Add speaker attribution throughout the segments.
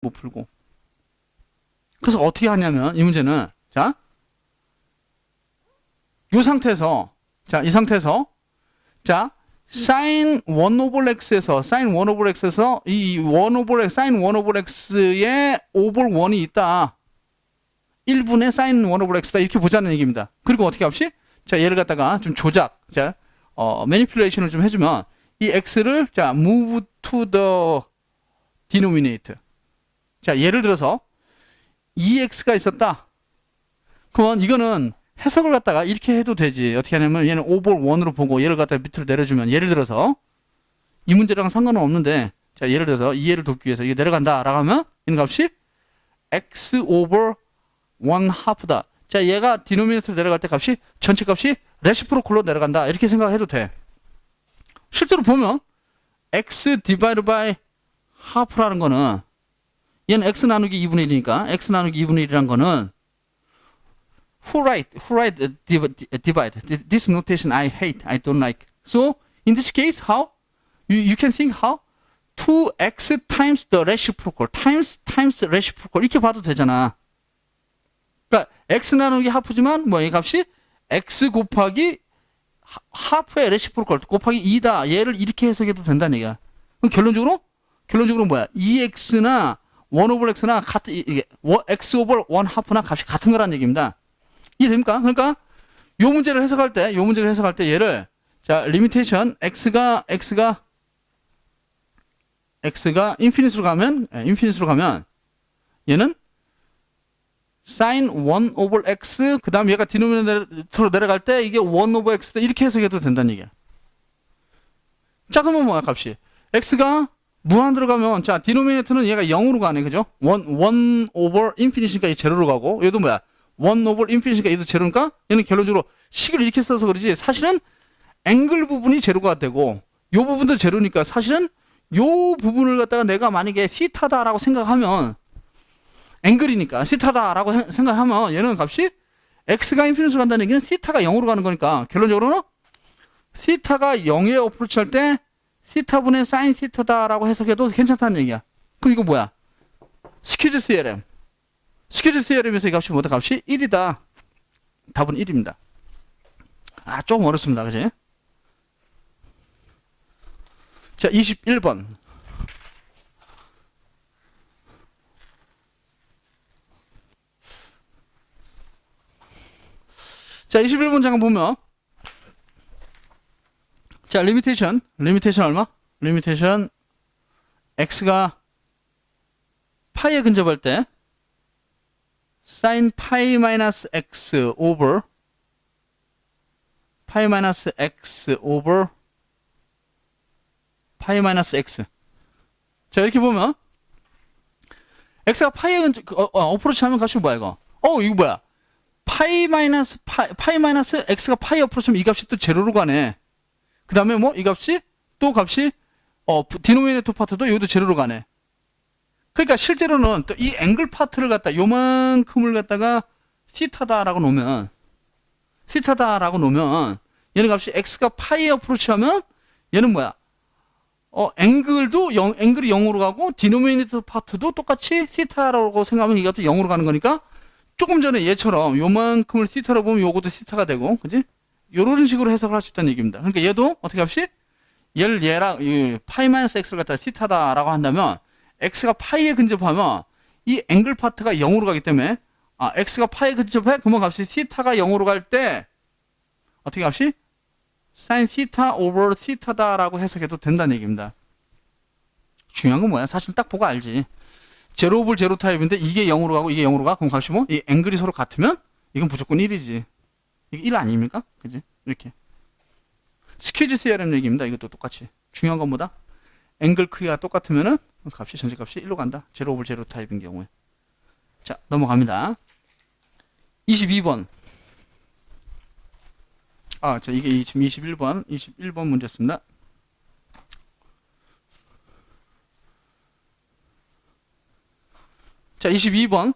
Speaker 1: 못 풀고. 그래서 어떻게 하냐면 이 문제는 자, 이 상태에서 자, 이 상태에서 자, sin 1 over x에서 sin 1 over x에서 이 1 over x, sin 1 over x에 over 1이 있다. 1분의 sin 1 over x다. 이렇게 보자는 얘기입니다. 그리고 어떻게 합시? 자, 얘를 갖다가 좀 조작, 자, manipulation을 좀 해주면 이 x를 자, move to the denominator. 자, 예를 들어서 2x가 있었다. 그러면 이거는 해석을 갖다가 이렇게 해도 되지. 어떻게 하냐면 얘는 over 1으로 보고 얘를 갖다가 밑으로 내려주면 예를 들어서 이 문제랑 상관은 없는데 자, 예를 들어서 이해를 돕기 위해서 이게 내려간다 라고 하면 이 값이 x over 1 half다. 자, 얘가 디노미네이터로 내려갈 때 값이 전체 값이 레시프로콜로 내려간다. 이렇게 생각해도 돼. 실제로 보면 x divided by half라는 거는 얘는 x 나누기 2분의 1이니까 x 나누기 2분의 1이란 거는 who write divide. This notation I hate. I don't like. So in this case, how you can think how 2x times the reciprocal times reciprocal 이렇게 봐도 되잖아. 그러니까 x 나누기 하프지만 뭐 이 값이 x 곱하기 하프의 레시프로컬 곱하기 2다. 얘를 이렇게 해석해도 된다는 얘기야. 그럼 결론적으로 뭐야? 2x나 1 over x나 같은 이게 x over 1 하프나 값이 같은 거라는 얘기입니다. 이해됩니까? 그러니까 요 문제를 해석할 때 얘를 자, 리미테이션 x가 인피니트로 가면 얘는 sin 1 over x 그 다음 얘가 디노미네이터로 내려갈 때 이게 1 over x다. 이렇게 해석해도 된다는 얘기야. 자, 그러면 뭐야 값이? x가 무한 들어가면 자, 디노미네이터는 얘가 0으로 가네. 그죠? 1 over 인피니티니까 이 제로로 가고 얘도 뭐야? 1 over 인피니티니까 얘도 제로니까 얘는 결론적으로 식을 이렇게 써서 그러지 사실은 앵글 부분이 제로가 되고 요 부분도 제로니까 사실은 요 부분을 갖다가 내가 만약에 시타다라고 생각하면 앵글이니까 시타다라고 생각하면 얘는 값이 x가 인피니트로 간다는 얘기는 시타가 0으로 가는 거니까 결론적으로는 시타가 0에 어프로치 할 때 시타분의 사인 시타다라고 해석해도 괜찮다는 얘기야. 그럼 이거 뭐야? 스퀴즈 CLM. 스퀴즈 CLM에서 이 값이 뭐다? 값이 1이다. 답은 1입니다. 아, 조금 어렵습니다. 그지? 자, 21번. 자, 21번 잠깐 보면 자, 리미테이션 얼마? 리미테이션 x가 파이에 근접할 때 sin 파이 마이너스 x over 파이 마이너스 x over 파이 마이너스 x. 자, 이렇게 보면 x가 파이에 어프로치 하면 값이 뭐야 이거? 이거 뭐야? 파이 마이너스 x가 파이 어프로치 하면 이 값이 또 제로로 가네. 그 다음에 뭐 이 값이 또 값이 디노미네이터 파트도 여기도 제로로 가네. 그러니까 실제로는 또 이 앵글 파트를 갖다 요만큼을 갖다가 시타다라고 놓으면 얘는 값이 x가 파이 어프로치 하면 얘는 뭐야? 앵글이 0으로 가고 디노미네이터 파트도 똑같이 시타라고 생각하면 이것도 0으로 가는 거니까 조금 전에 얘처럼 요만큼을 시타로 보면 요것도 시타가 되고, 그지? 요런 식으로 해석을 할 수 있다는 얘기입니다. 그러니까 얘도 어떻게 합시? 얘랑 파이 마이너스 x를 갖다 시타다라고 한다면 x가 파이에 근접하면 이 앵글 파트가 0으로 가기 때문에 x가 파이에 근접해? 그러면 값이 시타가 0으로 갈 때 어떻게 값이? sin 시타 over 시타다라고 해석해도 된다는 얘기입니다. 중요한 건 뭐야? 사실 딱 보고 알지. 제로 오브 제로 타입인데 이게 0으로 가고 이게 0으로 가? 그럼 값이 뭐? 이 앵글이 서로 같으면 이건 무조건 1이지. 이게 1 아닙니까? 그지? 이렇게. 스퀴즈 CRM 얘기입니다. 이것도 똑같이. 중요한 건 뭐다? 앵글 크기가 똑같으면은 값이 전체 값이 1로 간다. 제로 오브 제로 타입인 경우에. 자, 넘어갑니다. 22번. 자, 이게 지금 21번 문제였습니다. 자, 22번.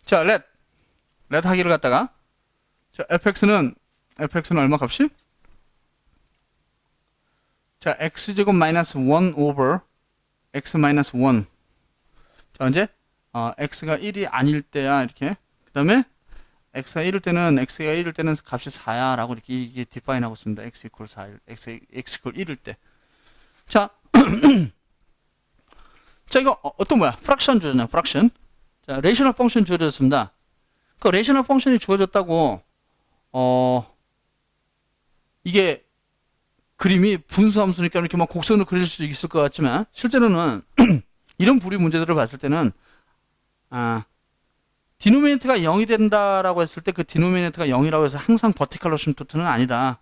Speaker 1: 자, let 하기를 갖다가 자, fx는 얼마 값이? 자, x제곱 마이너스 1 over x 마이너스 1 자, 언제? x가 1이 아닐 때야, 이렇게. 그 다음에, x가 1일 때는 값이 4야, 라고 이렇게 이게 디파인 하고 있습니다. x equal 4, x equal 1일 때. 자, 자, 이거, 어떤 뭐야? 프락션 주어졌냐, 프락션. 자, 레이셔널 펑션 주어졌습니다. 그 레이셔널 펑션이 주어졌다고, 이게, 그림이 분수함수니까 이렇게 막 곡선으로 그릴 수 있을 것 같지만, 실제로는, 이런 부류 문제들을 봤을 때는, 디노미네이터가 0이 된다라고 했을 때 그 디노미네이터가 0이라고 해서 항상 버티컬 어심토트는 아니다.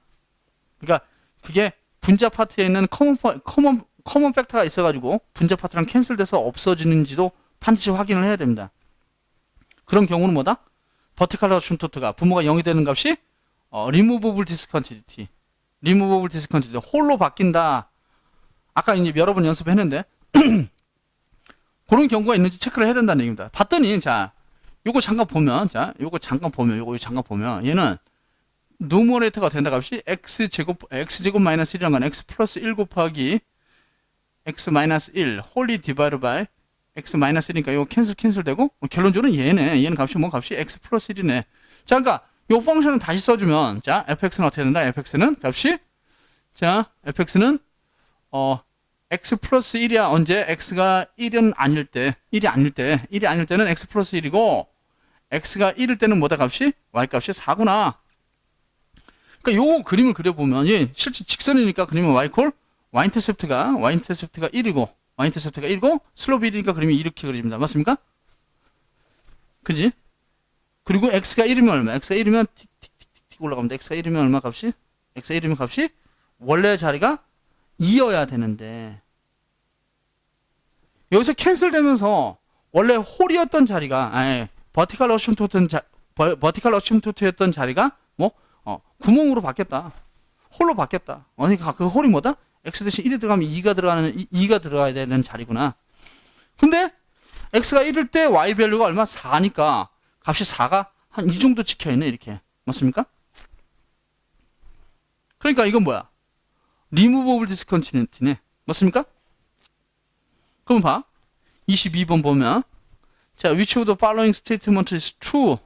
Speaker 1: 그러니까 그게 분자 파트에 있는 커먼 팩터가 있어가지고 분자 파트랑 캔슬돼서 없어지는지도 반드시 확인을 해야 됩니다. 그런 경우는 뭐다? 버티컬 어심토트가 분모가 0이 되는 값이 리무버블 디스컨티니티 홀로 바뀐다. 아까 이제 여러 번 연습했는데 그런 경우가 있는지 체크를 해야 된다는 얘기입니다. 봤더니 요거 잠깐 보면 얘는 누모레이터가 된다 값이 x제곱 마이너스 1이란 건 x 플러스 1 곱하기 x 마이너스 1 홀리 디바이드 바이 x 마이너스 1이니까 이거 캔슬 되고 결론적으로 얘는 값이 x 플러스 1이네. 자, 그러니까 요 펑션을 다시 써주면 자 fx는 어떻게 된다? fx는 값이 x 플러스 1이야. 언제? x가 1은 아닐 때, 1이 아닐 때는 x 플러스 1이고, x가 1일 때는 뭐다 값이? y 값이 4구나. 그러니까 요 그림을 그려보면, 얘 실제 직선이니까 그림은 y 인터셉트가 1이고, 슬로프 1이니까 그림이 이렇게 그립니다. 맞습니까? 그지? 그리고 x가 1이면 얼마? x가 1이면 틱틱틱틱 올라갑니다. x가 1이면 얼마 값이? x가 1이면 값이 원래 자리가 2여야 되는데 여기서 캔슬되면서 원래 홀이었던 자리가 버티컬 어심토트였던 자리가 구멍으로 바뀌었다. 홀로 바뀌었다. 그러니까 그 홀이 뭐다? x 대신 1이 들어가면 2가 들어가야 되는 자리구나. 근데 x가 1일 때 y 밸류가 얼마? 4니까 값이 4가 한 이 정도 찍혀있네. 이렇게. 맞습니까? 그러니까 이건 뭐야? 리무버블 디스컨티뉴티네. 맞습니까? 그럼 봐. 22번 보면 자, which of the following statement is true?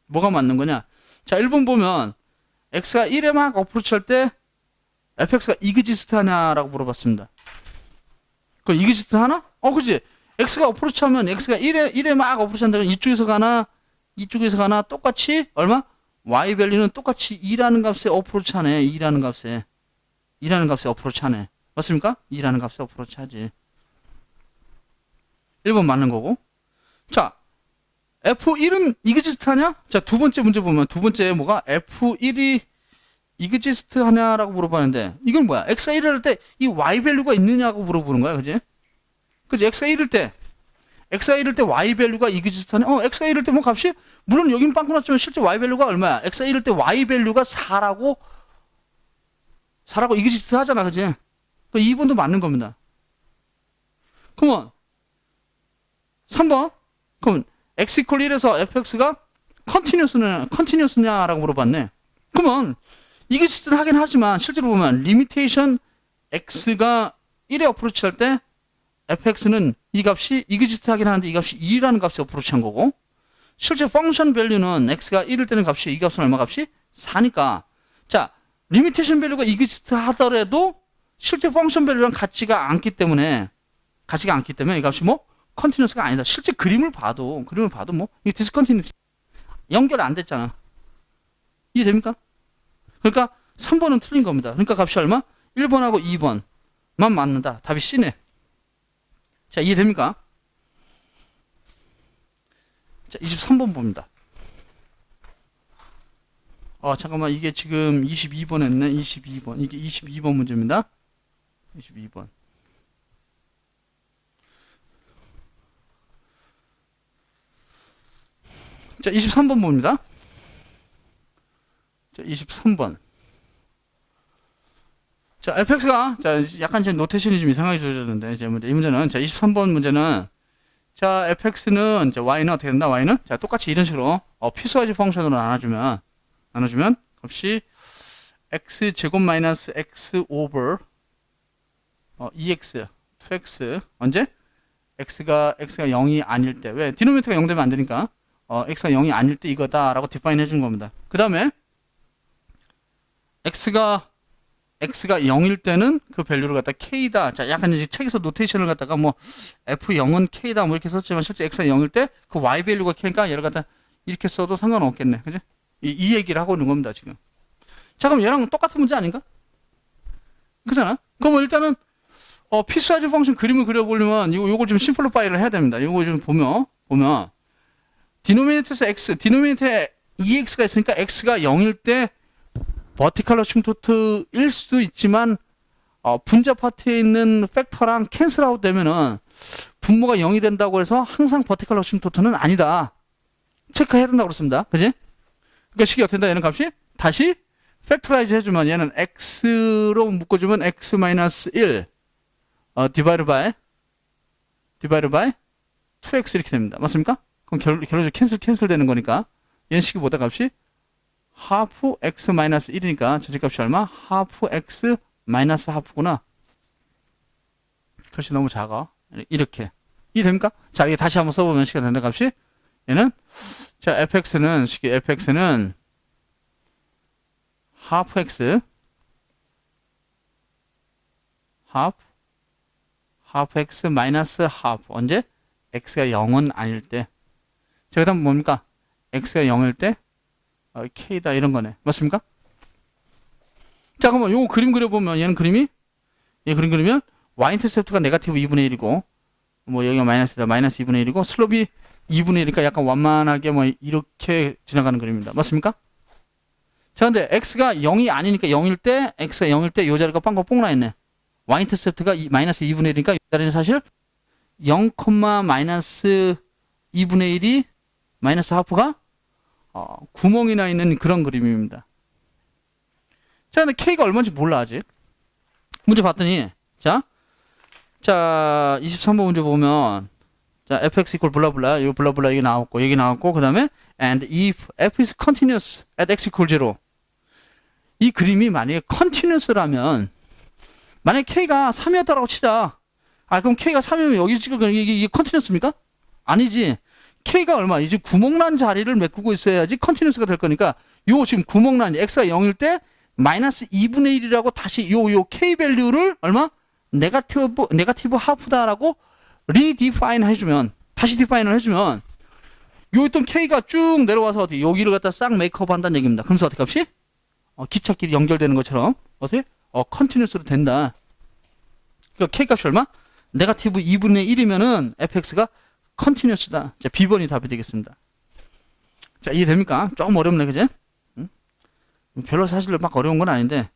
Speaker 1: 뭐가 맞는 거냐? 자, 1번 보면 x가 1에 막 어프로치 할 때 fx가 이그지스트 하냐라고 물어봤습니다. 그 이그지스트 하나? 그지? x가 어프로치 하면 x가 1에 막 어프로치 한다면 이쪽에서 가나 똑같이 얼마? y 밸류는 똑같이 2라는 값에 어프로치 하네. 2라는 값에 어프로치 하네. 맞습니까? 2라는 값에 어프로치 하지. 1번 맞는 거고. 자, F1은 이그지스트 하냐? 자, 두 번째 문제 보면 두 번째 뭐가 F1이 이그지스트 하냐라고 물어봤는데 이건 뭐야? x가 1을 할 때 이 y 밸류가 있느냐고 물어보는 거야. 그지? 그지? x가 1일 때 y 밸류가 이그지스트 하냐? x가 1일 때 뭐 값이 물론 여긴 빵꾸 났지만 실제 y 밸류가 얼마야? x가 1일 때 y 밸류가 4라고 이그지스트 하잖아. 그지? 그 2번도 맞는 겁니다. 그러면 3번. 그럼 x equal 1에서 fx가 컨티뉴스냐라고 물어봤네. 그러면 이그지스트는 하긴 하지만 실제로 보면 리미테이션 x가 1에 어프로치 할 때 fx는 이 값이 이그지스트 하긴 하는데 이 값이 2라는 값에 어프로치 한 거고 실제 펑션 밸류는 x가 1일 때는 값이 이 값은 얼마 값이? 4니까 자 리미테이션 밸류가 이그지스트 하더라도 실제 펑션 밸류랑 같지가 않기 때문에 이 값이 뭐? 컨티뉴스가 아니다. 실제 그림을 봐도 뭐 이 디스컨티뉴티 연결 안 됐잖아. 이해됩니까? 그러니까 3번은 틀린 겁니다. 그러니까 값이 얼마? 1번하고 2번만 맞는다. 답이 C네. 자, 이해됩니까? 자, 23번 봅니다. 잠깐만. 이게 지금 22번 했네. 22번. 이게 22번 문제입니다. 22번. 자, 23번 봅니다. 자, 23번. 자, fx가, 약간 제 노테이션이 좀 이상하게 주어졌는데, 이 문제는, 23번 문제는, 자, fx는, y는 어떻게 된다? y는? 자, 똑같이 이런 식으로, 피스와이즈 펑션으로 나눠주면, 값이, x 제곱 마이너스 x 오버, 2x, 2x, 언제? x가 0이 아닐 때. 왜? 디노미네이터가 0 되면 안 되니까. x가 0이 아닐 때 이거다라고 디파인 해준 겁니다. 그 다음에 x가 0일 때는 그 밸류를 갖다 k다. 자, 약간 이제 책에서 노테이션을 갖다가 뭐 f0은 k다 뭐 이렇게 썼지만 실제 x가 0일 때 그 y 밸류가 k니까 얘를 갖다 이렇게 써도 상관없겠네. 그지? 이 얘기를 하고 있는 겁니다, 지금. 자, 그럼 얘랑 똑같은 문제 아닌가? 그잖아? 그럼 일단은 피스와이즈 펑션 그림을 그려보려면 요걸 좀 심플리파이를 해야 됩니다. 요거 좀 보면 디노미네이터에서 디노미네이터에 ex가 있으니까 x가 0일 때 버티컬 어싱토트일 수도 있지만 분자 파트에 있는 팩터랑 캔슬아웃 되면은 분모가 0이 된다고 해서 항상 버티컬 어싱토트는 아니다. 체크해야 된다고 그렇습니다. 그지? 그러니까 식이 어떻게 된다? 얘는 값이 다시 팩터라이즈 해주면 얘는 x로 묶어주면 x-1 디바이드 바이 2x 이렇게 됩니다. 맞습니까? 그럼 결론적으로 캔슬 되는 거니까 얘는 식이 뭐다 값이 하프 x-1이니까 전체값이 얼마? 하프 x 마이너스 하프구나. 값이 너무 작아. 이렇게 이해됩니까? 자, 이게 다시 한번 써보면 식이 된다 값이 얘는 자 fx는 하프 x 하프 x 마이너스 하프 언제? x가 0은 아닐 때. 자, 그 다음 뭡니까? x가 0일 때 k다 이런 거네. 맞습니까? 자, 그러면 요거 그림 그려보면 얘는 그림이 얘 그림 그리면 y 인터셉트가 네거티브 2분의 1이고 뭐 여기가 마이너스다. 마이너스 2분의 1이고 슬롭이 2분의 1이니까 약간 완만하게 뭐 이렇게 지나가는 그림입니다. 맞습니까? 자, 근데 x가 0이 아니니까 0일 때 x가 0일 때 요 자리가 빵긋 뽕 나있네. y 인터셉트가 마이너스 2분의 1이니까 이 자리는 사실 0, 마이너스 2분의 1이 마이너스 하프가 구멍이 나 있는 그런 그림입니다. 자, 근데 k가 얼마인지 몰라 아직. 문제 봤더니 자 23번 문제 보면 자 fx equal 블라블라 이 블라블라 이게 나왔고 여기 나왔고 그 다음에 and if f is continuous at x equal 0 이 그림이 만약에 continuous라면 만약에 k가 3이었다라고 치자. 그럼 k가 3이면 여기 지금 이게 continuous입니까? 아니지. k가 얼마? 이제 구멍난 자리를 메꾸고 있어야지 컨티뉴스가 될 거니까 요 지금 구멍난 x가 0일 때 마이너스 2분의 1이라고 다시 요 k 밸류를 얼마? 네거티브 하프다라고 리디파인 해주면 다시 디파인을 해주면 요 있던 k가 쭉 내려와서 어떻게 여기를 갖다 싹 메이크업 한다는 얘기입니다. 그러면서 어떻게 값이? 기찻길이 연결되는 것처럼 어떻게? 컨티뉴스로 된다. 그러니까 k 값이 얼마? 네거티브 2분의 1이면은 fx가 컨티뉴스다. 자, B번이 답이 되겠습니다. 자, 이해됩니까? 조금 어렵네, 그제? 응? 별로 사실 막 어려운 건 아닌데,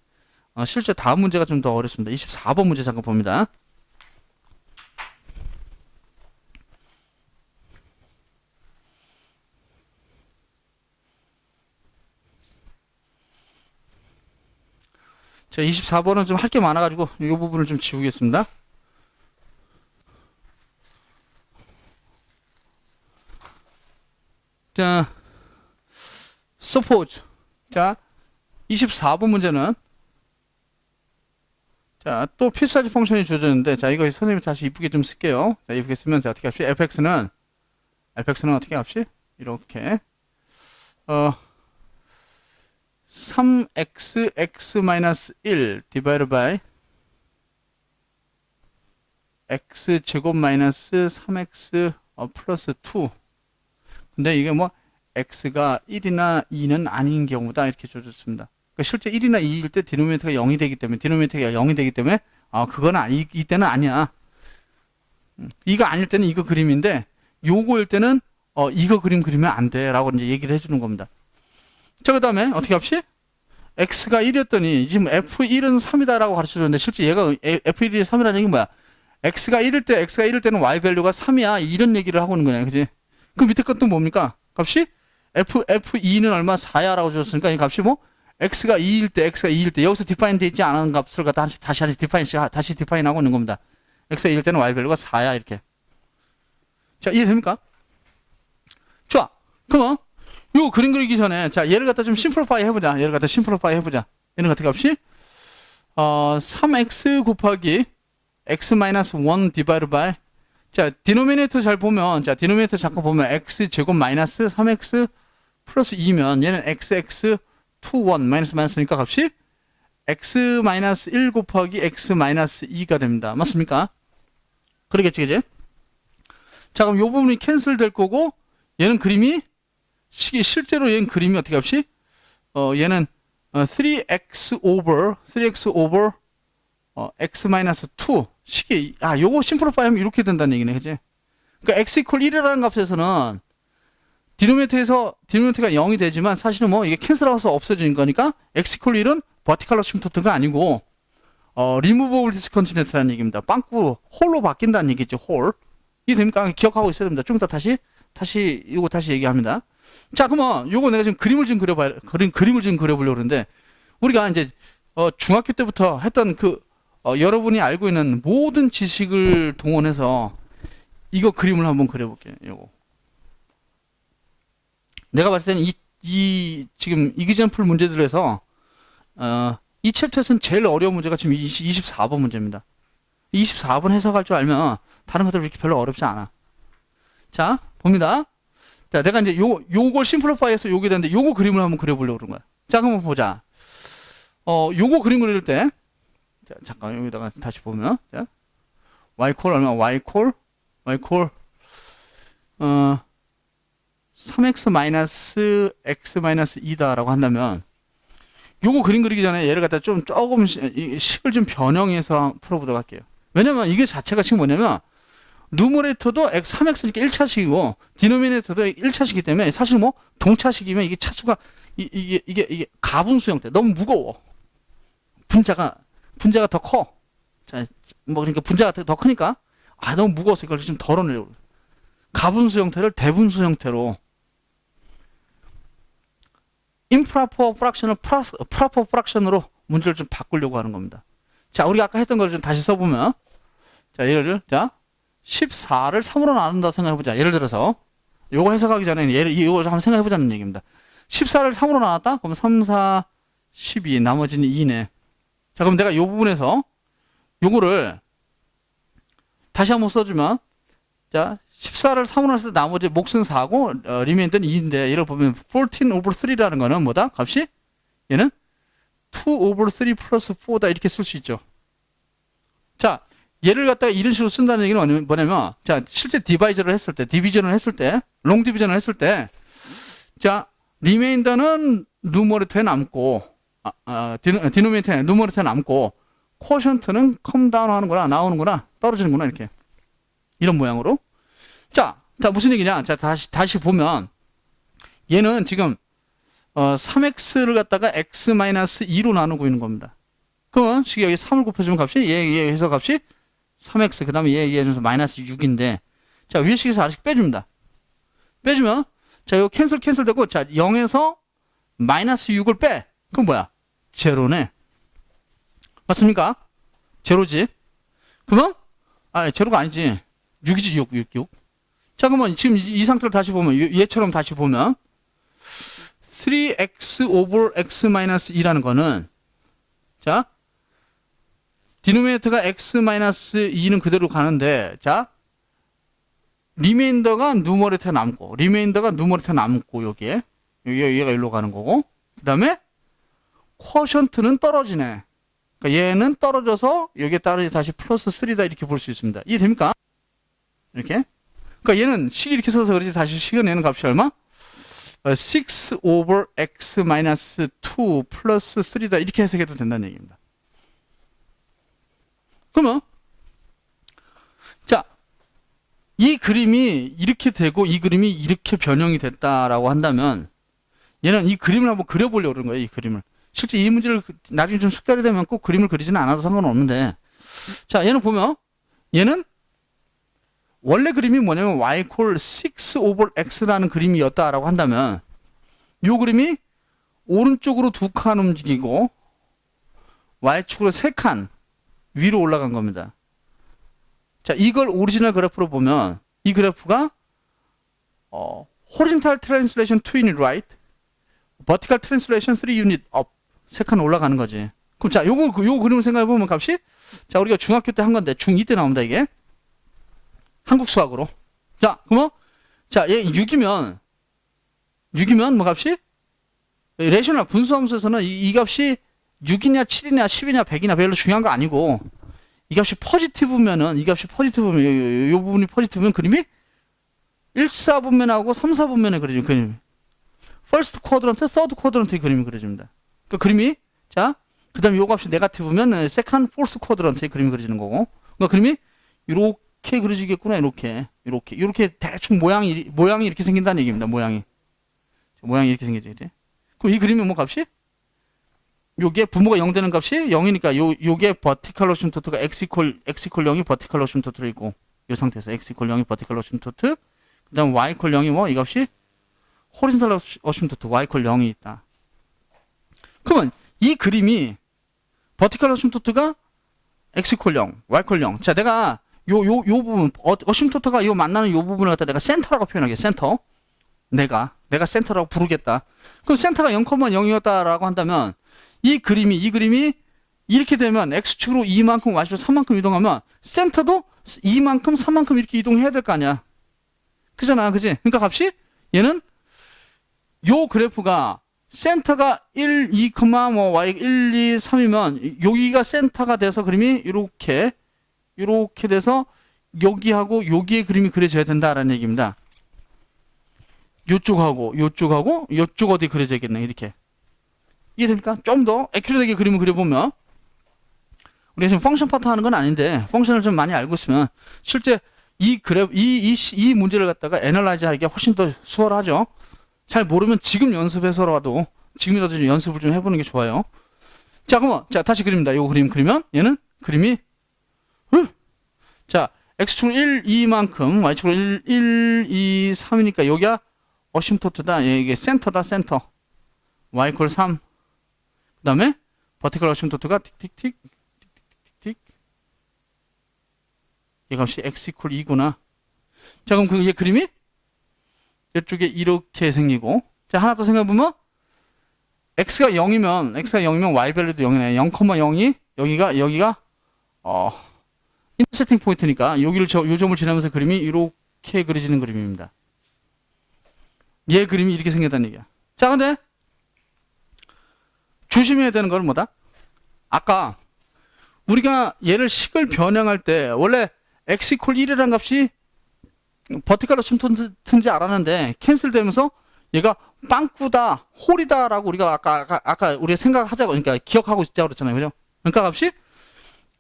Speaker 1: 실제 다음 문제가 좀 더 어렵습니다. 24번 문제 잠깐 봅니다. 자, 24번은 좀 할 게 많아가지고, 이 부분을 좀 지우겠습니다. 자, suppose. 자, 24번 문제는 자, 또 피스와이즈 펑션이 주어졌는데 자, 이거 선생님이 다시 이쁘게 좀 쓸게요. 자, 이쁘게 쓰면 자, 어떻게 합시? fx는 어떻게 합시? 이렇게 3x x-1 디바이드 바이 x 제곱 마이너스 3x 플러스 2 근데 이게 뭐 x가 1이나 2는 아닌 경우다 이렇게 줘줬습니다. 그러니까 실제 1이나 2일 때 디노미네이터가 0이 되기 때문에 그건 이때는 아니야. 이거 아닐 때는 이거 그림인데 요거일 때는 이거 그리면 안 돼 라고 이제 얘기를 해주는 겁니다. 자, 그 다음에 어떻게 합시? x가 1이었더니 지금 f1은 3이다 라고 가르쳐줬는데 실제 얘가 f1이 3이라는 얘기는 뭐야? x가 1일 때는 y 밸류가 3이야 이런 얘기를 하고 있는 거냐, 그지? 그 밑에 것도 뭡니까? 값이 f2는 얼마? 4야 라고 줬으니까 이 값이 뭐? x가 2일 때 여기서 디파인 되어 있지 않은 값을 갖다 다시 디파인 하고 있는 겁니다. x가 2일 때는 y 밸류가 4야 이렇게. 자, 이해됩니까? 좋아. 그러면 요 그림 그리기 전에 자, 얘를 갖다 좀 심플리파이 해보자. 얘는 어떻게 값이? 3x 곱하기 x-1 디바이드 바이 자, 디노미네이터 잘 보면, 자, 디노미네이터 잠깐 보면 x제곱 마이너스 3x 플러스 2면 얘는 xx 2, 1 마이너스 마이너스니까 값이 x 마이너스 1 곱하기 x 마이너스 2가 됩니다. 맞습니까? 그러겠지, 그지? 자, 그럼 요 부분이 캔슬 될 거고, 얘는 그림이, 실제로 얘는 그림이 어떻게 값이? 얘는 3x over x 마이너스 2 식이, 요거 심플리파이 하면 이렇게 된다는 얘기네, 그지? 그러니까 x 이퀄 1이라는 값에서는 디노미네이터가 0이 되지만 사실은 뭐 이게 캔슬하고서 없어지는 거니까 x 이퀄 1은 버티컬 어시음토트가 아니고 리무버블 디스컨티뉴티라는 얘기입니다. 빵꾸 홀로 바뀐다는 얘기죠. 홀. 이해됩니까? 기억하고 있어야 됩니다. 좀 이따 다시 얘기합니다. 자, 그러면 요거 내가 지금 그림을 좀 그려보려고 그러는데, 우리가 이제 중학교 때부터 했던 여러분이 알고 있는 모든 지식을 동원해서 이거 그림을 한번 그려볼게요. 요거. 내가 봤을 때는 지금 이기젠플 문제들에서 이 챕터에서는 제일 어려운 문제가 지금 24번 문제입니다. 24번 해석할 줄 알면 다른 것들 이렇게 별로 어렵지 않아. 자, 봅니다. 자, 내가 이제 요걸 심플리파이해서 요게 되는데 요거 그림을 한번 그려보려고 그런 거야. 자, 그럼 보자. 요거 그림 그릴 때, 자, 잠깐 여기다가 다시 보면, 자, y콜 얼마? y콜 3x 마이너스 x 마이너스 2다라고 한다면, 요거 그림 그리기 전에 얘를 갖다 조금 식을 좀 변형해서 풀어보도록 할게요. 왜냐면 이게 자체가 지금 뭐냐면, 누머레이터도 3x니까 1차식이고, 디노미네이터도 1차식이기 때문에, 사실 뭐, 동차식이면 이게 차수가, 이게 가분수 형태. 너무 무거워. 분자가 더 커. 자, 뭐, 그러니까 분자가 더 크니까, 너무 무거워서 이걸 좀 덜어내려고. 가분수 형태를 대분수 형태로, improper fraction을 proper fraction으로 문제를 좀 바꾸려고 하는 겁니다. 자, 우리가 아까 했던 걸 좀 다시 써보면, 자, 자, 14를 3으로 나눈다 생각해보자. 예를 들어서, 요거 해석하기 전에 이거 한번 생각해보자는 얘기입니다. 14를 3으로 나눴다? 그럼 3, 4, 12, 나머지는 2네. 자, 그럼 내가 요 부분에서 요거를 다시 한번 써주면, 자, 14를 3으로 나눴을 때 나머지 몫은 4고, 리메인드는 2인데, 얘를 보면 14 over 3라는 거는 뭐다? 값이? 얘는 2 over 3 플러스 4다. 이렇게 쓸 수 있죠. 자, 얘를 갖다가 이런 식으로 쓴다는 얘기는 뭐냐면, 자, 실제 디비전을 했을 때, 롱 디비전을 했을 때, 자, 리메인더는 누머레이터에 남고, 디노미네이터에 누머레이터에 남고, 쿼션트는 컴다운 하는구나, 나오는구나, 떨어지는구나, 이렇게. 이런 모양으로. 자, 무슨 얘기냐? 자, 다시 보면, 얘는 지금, 3x를 갖다가 x-2로 나누고 있는 겁니다. 그러면, 여기 3을 곱해주면 값이, 얘 해서 값이 3x, 그 다음에 얘 해서 마이너스 6인데, 자, 위에 식에서 아래식 빼줍니다. 빼주면, 자, 이거 캔슬 되고, 자, 0에서 마이너스 6을 빼. 그럼 뭐야? 제로네. 맞습니까? 제로지. 그러면, 제로가 아니지. 6이지, 6. 자, 그러면 지금 이 상태를 다시 보면, 얘처럼 다시 보면, 3x over x 마이너스 2라는 거는, 자, 디노미네이터가 x 마이너스 2는 그대로 가는데, 자, 리메인더가 누머레이터에 남고, 여기에. 얘가 일로 가는 거고, 그 다음에, 쿼션트는 떨어지네. 그러니까 얘는 떨어져서, 여기에 따라 다시 플러스 3다, 이렇게 볼 수 있습니다. 이해됩니까? 이렇게. 그러니까 얘는 식 이렇게 써서 그렇지, 다시 식을 내는 값이 얼마? 6 over x 마이너스 2 플러스 3다, 이렇게 해석해도 된다는 얘기입니다. 그러면, 자, 이 그림이 이렇게 되고 이 그림이 이렇게 변형이 됐다라고 한다면, 얘는 이 그림을 한번 그려보려고 그러는 거예요, 이 그림을. 실제 이 문제를 나중에 좀 숙달이 되면 꼭 그림을 그리지는 않아도 상관은 없는데, 자, 얘는 보면, 얘는 원래 그림이 뭐냐면 y콜 6 over x라는 그림이었다라고 한다면, 이 그림이 오른쪽으로 2칸 움직이고, y축으로 3칸 위로 올라간 겁니다. 자, 이걸 오리지널 그래프로 보면 이 그래프가 horizontal translation 2 unit right, vertical translation 3 unit up, 3칸 올라가는 거지. 그럼 자, 요거 그림을 생각해 보면 값이, 자, 우리가 중학교 때 한 건데 중2 때 나옵니다, 이게. 한국 수학으로. 자, 그러면 자, 얘 6이면 뭐 값이? 레이셔널 분수함수에서는 이 값이 6이냐 7이냐 10이냐 100이냐 별로 중요한 거 아니고 이 값이 포지티브면은 요 부분이 포지티브면 그림이 1, 4분면하고 3, 4분면에 그려지는 그림이 퍼스트 쿼드런트, 서드 쿼드런트의 그림이 그려집니다. 그 그림이 자, 그다음에 요 값이 네거티브면 세컨드, 포스 쿼드런트의 그림이 그려지는 거고. 그러니까 그림이 이렇게 그려지겠구나. 이렇게 대충 모양이 이렇게 생긴다는 얘기입니다. 모양이 이렇게 생기죠. 이제. 그럼 이 그림이 뭐 값이? 요게 부모가 0 되는 값이 0이니까 요게 버티컬 어심토트가 x 이퀄 0이 버티컬 어심토트로 있고 요 상태에서 x 이퀄 0이 버티컬 어심토트 그다음 y 이퀄 0이 뭐 이 값이 호리존탈 어심토트 y 이퀄 0이 있다. 그러면 이 그림이 버티컬 어심토트가 x 이퀄 0, y 이퀄 0. 자, 내가 요 부분 어심토트가 요 만나는 요 부분을 갖다 내가 센터라고 표현하게. 센터. 내가 센터라고 부르겠다. 그럼 센터가 0,0이었다라고 한다면 이 그림이 이렇게 되면 x축으로 2만큼 y축으로 3만큼 이동하면 센터도 2만큼 3만큼 이렇게 이동해야 될 거 아니야. 그잖아. 그지? 그러니까 값이 얘는 요 그래프가 센터가 1, 2, 뭐 y 1, 2, 3이면 여기가 센터가 돼서 그림이 이렇게 돼서 여기하고 여기의 그림이 그려져야 된다라는 얘기입니다. 요쪽하고 요쪽 어디 그려져야겠네. 이렇게. 이해됩니까? 좀 더 애큐레이트하게 그림을 그려보면 우리가 지금 펑션 파트 하는 건 아닌데 펑션을 좀 많이 알고 있으면 실제 이 그래프 이 문제를 갖다가 애널라이즈 하기가 훨씬 더 수월하죠. 잘 모르면 지금 연습해서라도 지금이라도 좀 연습을 좀 해보는 게 좋아요. 자, 그러면 자 다시 그립니다. 요 그림 그리면 얘는 그림이 자 x축으로 1, 2만큼 y축으로 1, 2, 3이니까 여기가 어심토트다. 이게 센터다. 센터. y 이퀄 3. 그 다음에 버티컬 어심토트가 틱틱틱 얘 값이 x 이퀄 2구나. 자, 그럼 얘 그림이 이쪽에 이렇게 생기고 자, 하나 더 생각해보면 x가 0이면 y 밸류도 0이네. 0,0이 여기가 인터세팅 포인트니까 요 점을 지나면서 그림이 이렇게 그려지는 그림입니다. 얘 그림이 이렇게 생겼다는 얘기야. 자, 근데 조심해야 되는 건 뭐다? 아까 우리가 얘를 식을 변형할 때 원래 x 이퀄 1이라는 값이 버티컬 어심토트인지 알았는데 캔슬되면서 얘가 빵꾸다, 홀이다라고 우리가 아까 우리가 생각하자고 그러니까 기억하고 있자고 그랬잖아요. 그죠? 그러니까 값이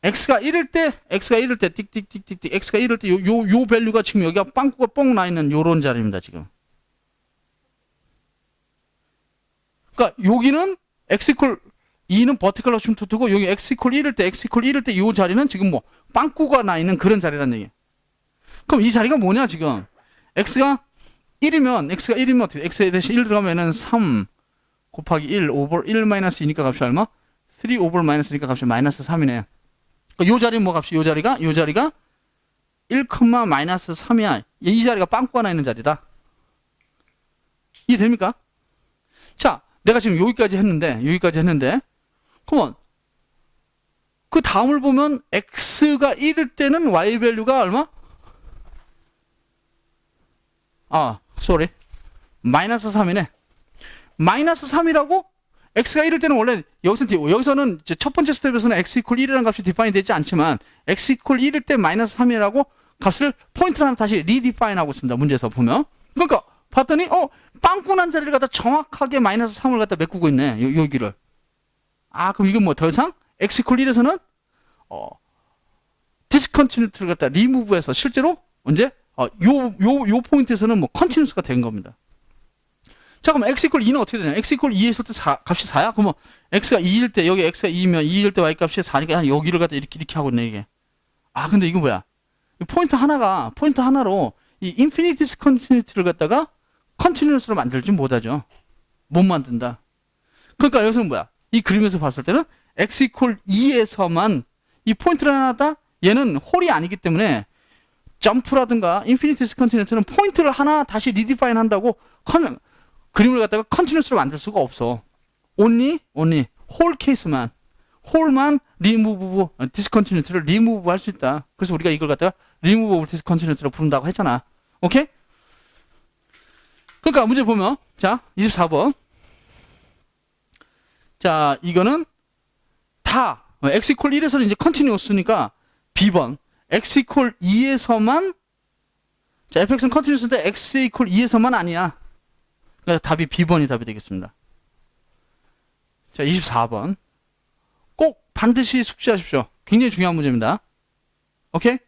Speaker 1: x가 1일 때 띡띡띡띡 x가 1일 때 요 밸류가 지금 여기가 빵꾸가 뻥 나 있는 요런 자리입니다, 지금. 그러니까 여기는 x 이퀄 2는 버티컬 어심토트고 여기 x 이퀄 1일 때 요 자리는 지금 뭐 빵꾸가 나 있는 그런 자리라는 얘기예요. 그럼 이 자리가 뭐냐, 지금? x가 1이면 어떻게 돼? x에 대신 1 들어가면은 3 곱하기 1 오버 1 마이너스 2니까 값이 얼마? 3 오버 마이너스니까 값이 마이너스 3이네. 그러니까 요 자리는 뭐 값이? 요 자리가 1, 마이너스 3이야. 이 자리가 빵꾸가 나 있는 자리다. 이해됩니까? 자, 내가 지금 여기까지 했는데 그러면 그 다음을 보면 x가 1일 때는 y 밸류가 얼마? 마이너스 3이네. 마이너스 3이라고? x가 1일 때는 원래 여기서는 이제 첫 번째 스텝에서는 x 이퀄 1이라는 값이 디파인 되지 않지만 x 이퀄 1일 때 마이너스 3이라고 값을 포인트를 하나 다시 리디파인 하고 있습니다. 문제에서 보면. 그러니까 봤더니 빵꾸 난 자리를 갖다 정확하게 마이너스 3을 갖다 메꾸고 있네. 여기를. 그럼 이건 뭐 더 이상 x 이퀄 1에서는 디스컨티뉴티를 갖다 리무브해서 실제로 언제 요 포인트에서는 뭐 컨티뉴스가 된 겁니다. 자, 그럼 x 이퀄 2는 어떻게 되냐? x 이퀄 2에 있을 때 값이 4야? 그러면 x가 2일 때 여기 x가 2면 2일 때 y 값이 4니까 여기를 갖다 이렇게 하고 있네, 이게. 근데 이거 뭐야? 포인트 하나로 이 인피니티 디스컨티뉴티를 갖다가 컨티뉴스로 만들지 못하죠. 못 만든다. 그러니까 여기서는 뭐야? 이 그림에서 봤을 때는 x 이퀄 2에서만 이 포인트를 하나다 얘는 홀이 아니기 때문에 점프라든가 인피니티 디스컨티뉴티는 포인트를 하나 다시 리디파인 한다고 그림을 갖다가 컨티뉴스로 만들 수가 없어. only 홀 케이스만 홀만 리무브 디스컨티뉴티를 리무브 할 수 있다. 그래서 우리가 이걸 갖다가 remove of this continuous로 부른다고 했잖아. 오케이? 그러니까 문제 보면 자 24번 자 이거는 다 x equal 1에서는 이제 continuous니까 B번 x equal 2에서만 자 fx는 continuous인데 x equal 2에서만 아니야. 그러니까 답이 B번이 답이 되겠습니다. 자 24번 꼭 반드시 숙지하십시오. 굉장히 중요한 문제입니다. 오케이?